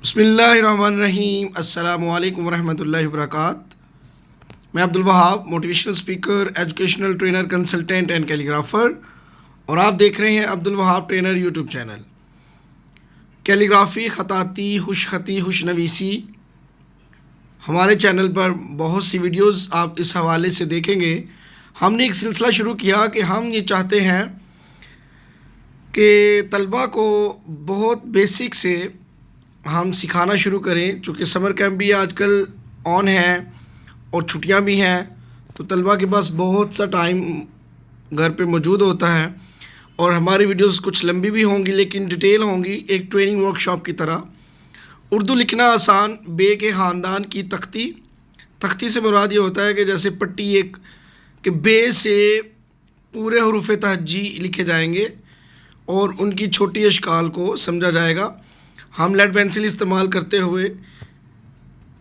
बिस्मिल्लाहिर्रहमानिर्रहीम। अस्सलामुअलैकुम वरहमतुल्लाहि वबरकात। मैं Abdul Wahab, motivational speaker, educational trainer, consultant and calligrapher, और आप देख रहे हैं Abdul Wahab trainer YouTube channel. Calligraphy, ख़ताती, खुशख़ती, खुशनवीसी, हमारे चैनल पर बहुत सी वीडियोस आप इस हवाले से देखेंगे। हमने एक सिलसिला शुरू किया कि हम ये चाहते हैं कि तलबा को बहुत बेसिक से हम सिखाना शुरू करें। चूँकि समर कैंप भी आजकल ऑन है और छुट्टियां भी हैं, तो तलबा के पास बहुत सा टाइम घर पे मौजूद होता है, और हमारी वीडियोस कुछ लंबी भी होंगी लेकिन डिटेल होंगी, एक ट्रेनिंग वर्कशॉप की तरह। उर्दू लिखना आसान, बे के ख़ानदान की तख्ती। तख्ती से मुराद ये होता है कि जैसे पट्टी एक, कि बे से पूरे हरूफ तहज्जी लिखे जाएंगे और उनकी छोटी अशकाल को समझा जाएगा। हम लेड पेंसिल इस्तेमाल करते हुए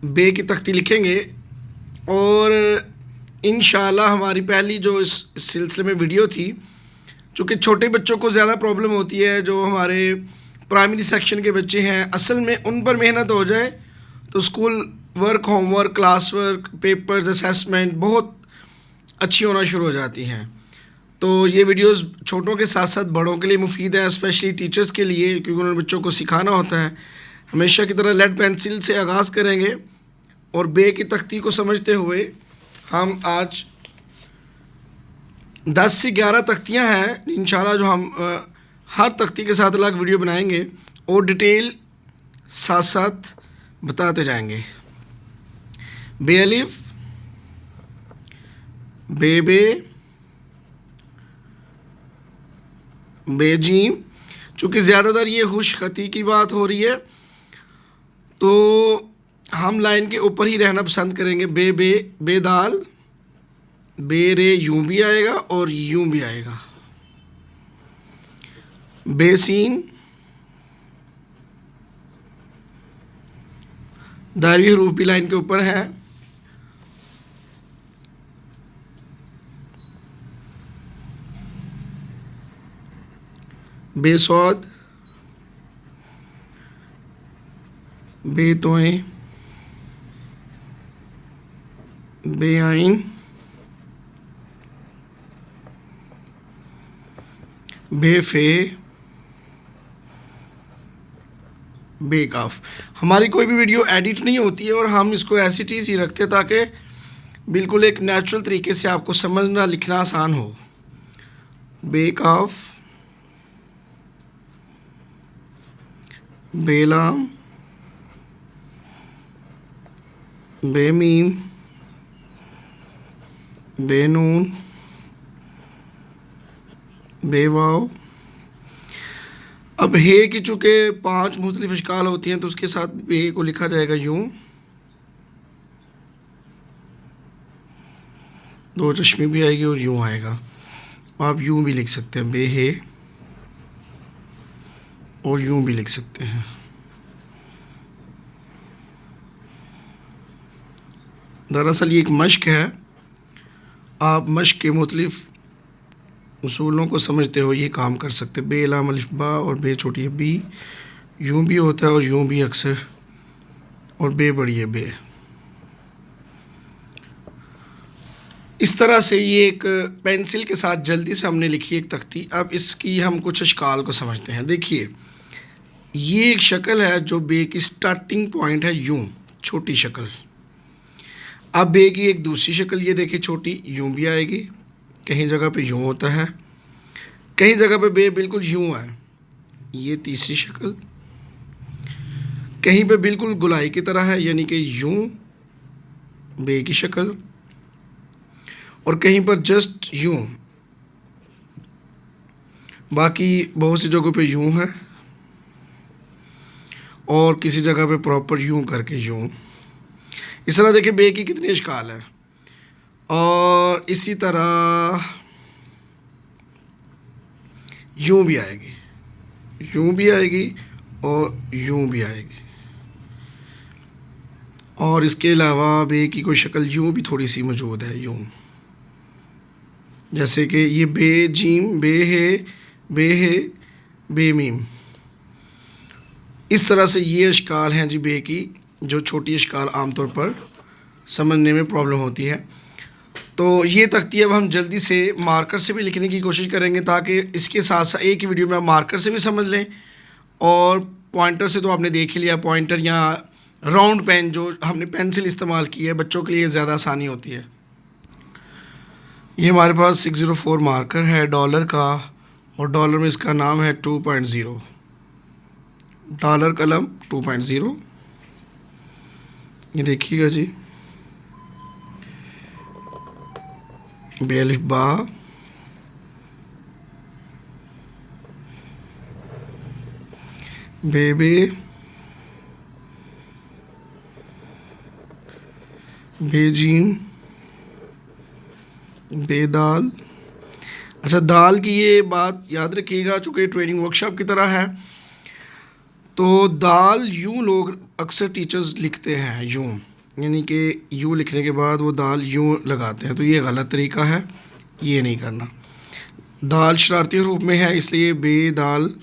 बे की तख्ती लिखेंगे, और इंशाल्लाह हमारी पहली जो इस सिलसिले में वीडियो थी, चूँकि छोटे बच्चों को ज़्यादा प्रॉब्लम होती है, जो हमारे प्राइमरी सेक्शन के बच्चे हैं, असल में उन पर मेहनत हो जाए तो school work, homework, class work, papers, assessment बहुत अच्छी होना शुरू हो जाती हैं। तो ये वीडियोस छोटों के साथ साथ बड़ों के लिए मुफीद है, स्पेशली टीचर्स के लिए, क्योंकि उन्होंने बच्चों को सिखाना होता है। हमेशा की तरह लेड पेंसिल से आगाज़ करेंगे और बे की तख्ती को समझते हुए हम आज 10 से 11 तख्तियाँ हैं इंशाल्लाह, जो हम हर तख्ती के साथ अलग वीडियो बनाएंगे और डिटेल साथ साथ बताते जाएंगे। बे अलिफ, बे, बेजीम। चूँकि ज़्यादातर ये खुशखती की बात हो रही है, तो हम लाइन के ऊपर ही रहना पसंद करेंगे। बेदाल, बेरे यूं भी आएगा और यूं भी आएगा। बेसीन, दायरवी हरूफ भी लाइन के ऊपर है। बेसौद, बेतोएं, बेआइन, बेफे, बेकाफ। हमारी कोई भी वीडियो एडिट नहीं होती है और हम इसको ऐसी चीज़ ही रखते हैं ताकि बिल्कुल एक नेचुरल तरीके से आपको समझना लिखना आसान हो। बेकाफ, बेलाम, बेमीम, बेनून, बेवाव। अब हे की चूँकि 5 मुख्तलिफ अशकाल होती हैं, तो उसके साथ बे को लिखा जाएगा यूं, 2 चश्मे भी आएगी और यूं आएगा। आप यूं भी लिख सकते हैं, बे हे, और यूं भी लिख सकते हैं। दरअसल ये एक मश्क है, आप मश्क के मुख्तलिफ उसूलों को समझते हो ये काम कर सकते। बे लाम अलिफ बा, और बे छोटी है बी, यूं भी होता है और यूं भी अक्सर, और बे बड़ी है बे। इस तरह से ये एक पेंसिल के साथ जल्दी से हमने लिखी एक तख्ती। अब इसकी हम कुछ अशकाल को समझते हैं। देखिए, ये एक शक्ल है जो बे की स्टार्टिंग पॉइंट है यूं, छोटी शक्ल। अब बे की एक दूसरी शक्ल ये देखिए, छोटी, यूं भी आएगी, कहीं जगह पे यूं होता है, कहीं जगह पे बे बिल्कुल यूं है। ये तीसरी शक्ल, कहीं पे बिल्कुल गुलाई की तरह है, यानी कि यूं बे की शक्ल, और कहीं पर जस्ट यूं। बाकी बहुत सी जगहों पे यूं है, और किसी जगह पे प्रॉपर यूं करके यूं। इस तरह देखिए बे की कितनी अशकाल है। और इसी तरह यूं भी आएगी, यूं भी आएगी, और यूं भी आएगी। और इसके अलावा बे की कोई शक्ल यूं भी थोड़ी सी मौजूद है, यूं, जैसे कि ये बे जीम, बे है, बे मीम। इस तरह से ये अशकाल हैं जी बे की, जो छोटी अशकाल आमतौर पर समझने में प्रॉब्लम होती है। तो ये तख्ती अब हम जल्दी से मार्कर से भी लिखने की कोशिश करेंगे, ताकि इसके साथ साथ एक ही वीडियो में आप मार्कर से भी समझ लें, और पॉइंटर से तो आपने देख ही लिया। पॉइंटर या राउंड पेन जो हमने पेंसिल इस्तेमाल की है, बच्चों के लिए ज़्यादा आसानी होती है। ये हमारे पास 604 मार्कर है डॉलर का, और डॉलर में इसका नाम है 2.0, डॉलर कलम 2.0। ये देखिएगा जी, बेलिफ बा, बेबे, बेजीम, बेदाल। अच्छा, दाल की ये बात याद रखिएगा, चूँकि ट्रेनिंग वर्कशॉप की तरह है, तो दाल यूँ लोग अक्सर टीचर्स लिखते हैं यूँ, यानी कि यूँ लिखने के बाद वो दाल यूँ लगाते हैं, तो ये गलत तरीका है, ये नहीं करना। दाल शरारती रूप में है, इसलिए बे दाल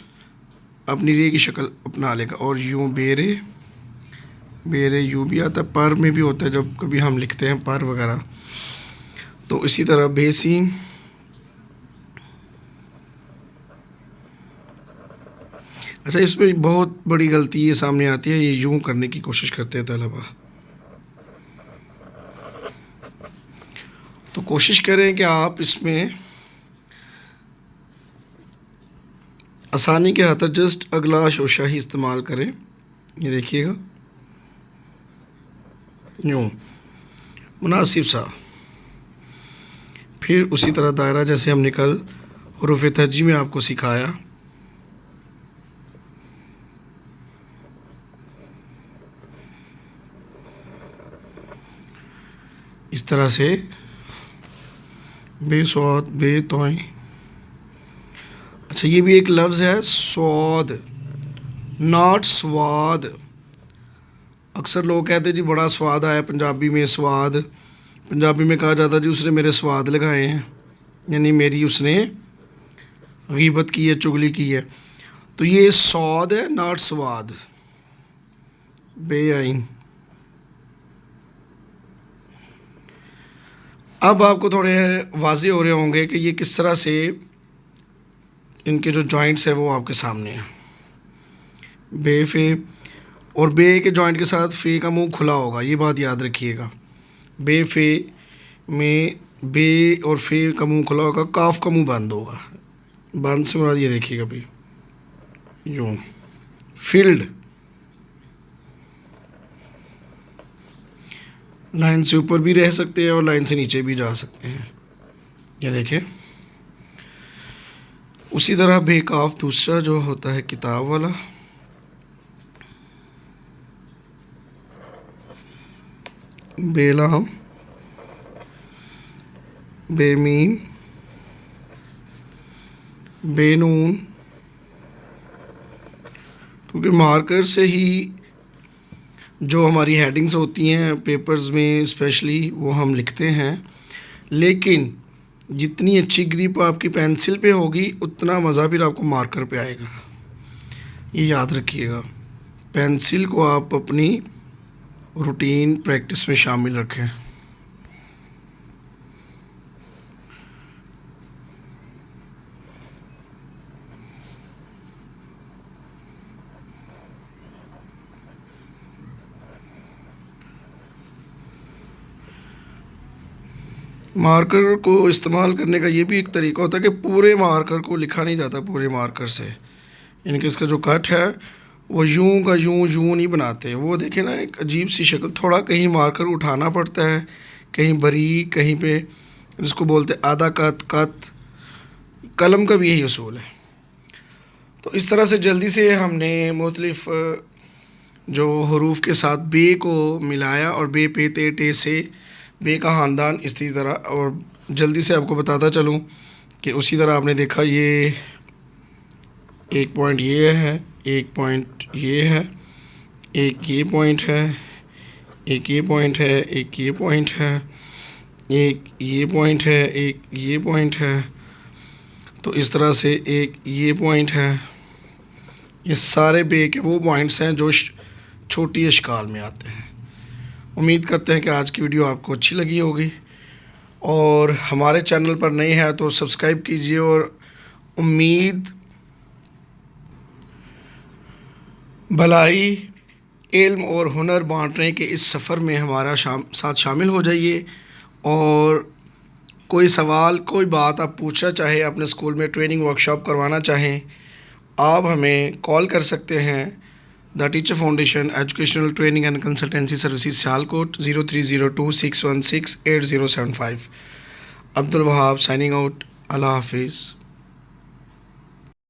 अपनी रे की शक्ल अपना लेगा, और यूँ बेरे, बेरे यूँ भी आता है, पर में भी होता है जब कभी हम लिखते हैं पर वगैरह। तो इसी तरह बेसीम, अच्छा इसमें बहुत बड़ी गलती ये सामने आती है, ये यूँ करने की कोशिश करते हैं तलबा। तो कोशिश करें कि आप इसमें आसानी के खातिर जस्ट अगला शोशा ही इस्तेमाल करें। ये देखिएगा, यूँ मुनासिब सा, फिर उसी तरह दायरा जैसे हमने कल हुरूफ तहज्जी में आपको सिखाया, इस तरह से बेसौद, बेतोई। अच्छा, ये भी एक लफ्ज़ है सौद, नॉट स्वाद। अक्सर लोग कहते हैं जी बड़ा स्वाद आया, पंजाबी में स्वाद, पंजाबी में कहा जाता है जी उसने मेरे स्वाद लगाए हैं, यानी मेरी उसने गीबत की है, चुगली की है। तो ये सौद है, नॉट स्वाद, बेआइन। अब आपको थोड़े वाज़े हो रहे होंगे कि ये किस तरह से इनके जो जॉइंट्स है वो आपके सामने हैं। बे फे, और बे के जॉइंट के साथ फ़े का मुंह खुला होगा, ये बात याद रखिएगा। बे फे में बे और फे का मुंह खुला होगा, काफ का मुंह बंद होगा। बंद से मुराद ये देखिएगा भाई, यूँ फील्ड, लाइन से ऊपर भी रह सकते हैं और लाइन से नीचे भी जा सकते हैं। ये देखें, उसी तरह बेकाफ दूसरा जो होता है किताब वाला, बेलाम, बेमीम, बेनून, क्योंकि मार्कर से ही जो हमारी हेडिंग्स होती हैं पेपर्स में स्पेशली वो हम लिखते हैं, लेकिन जितनी अच्छी ग्रिप आपकी पेंसिल पे होगी उतना मज़ा फिर आपको मार्कर पे आएगा। ये याद रखिएगा, पेंसिल को आप अपनी रूटीन प्रैक्टिस में शामिल रखें। मार्कर को इस्तेमाल करने का ये भी एक तरीका होता है कि पूरे मार्कर को लिखा नहीं जाता पूरे मार्कर से, यानी कि इसका जो कट है वो यूं का यूं यूं नहीं बनाते। वो देखें ना, एक अजीब सी शक्ल, थोड़ा कहीं मार्कर उठाना पड़ता है, कहीं बारीक, कहीं पे जिसको बोलते आधा कत कत। कलम का भी यही उसूल है। तो इस तरह से जल्दी से हमने मुख्तलिफ जो हरूफ के साथ बे को मिलाया, और बे पे ते टे से बे का ख़ानदान इसी तरह। और जल्दी से आपको बताता चलूँ कि उसी तरह आपने देखा, ये एक पॉइंट ये है, एक पॉइंट ये है, एक ये पॉइंट है, एक ये पॉइंट है, एक ये पॉइंट है, एक ये पॉइंट है, एक ये पॉइंट है। तो इस तरह से एक ये पॉइंट है, ये सारे बे के वो पॉइंट्स हैं जो छोटी अशकाल में आते हैं। उम्मीद करते हैं कि आज की वीडियो आपको अच्छी लगी होगी, और हमारे चैनल पर नए हैं तो सब्सक्राइब कीजिए। और उम्मीद, भलाई, इल्म और हुनर बांटने के इस सफ़र में हमारा साथ शामिल हो जाइए। और कोई सवाल, कोई बात आप पूछना चाहें, अपने स्कूल में ट्रेनिंग वर्कशॉप करवाना चाहें, आप हमें कॉल कर सकते हैं। The teacher foundation educational training and consultancy services Sialkot 030261680075। Abdul Wahab signing out. अल्लाह हाफिज़।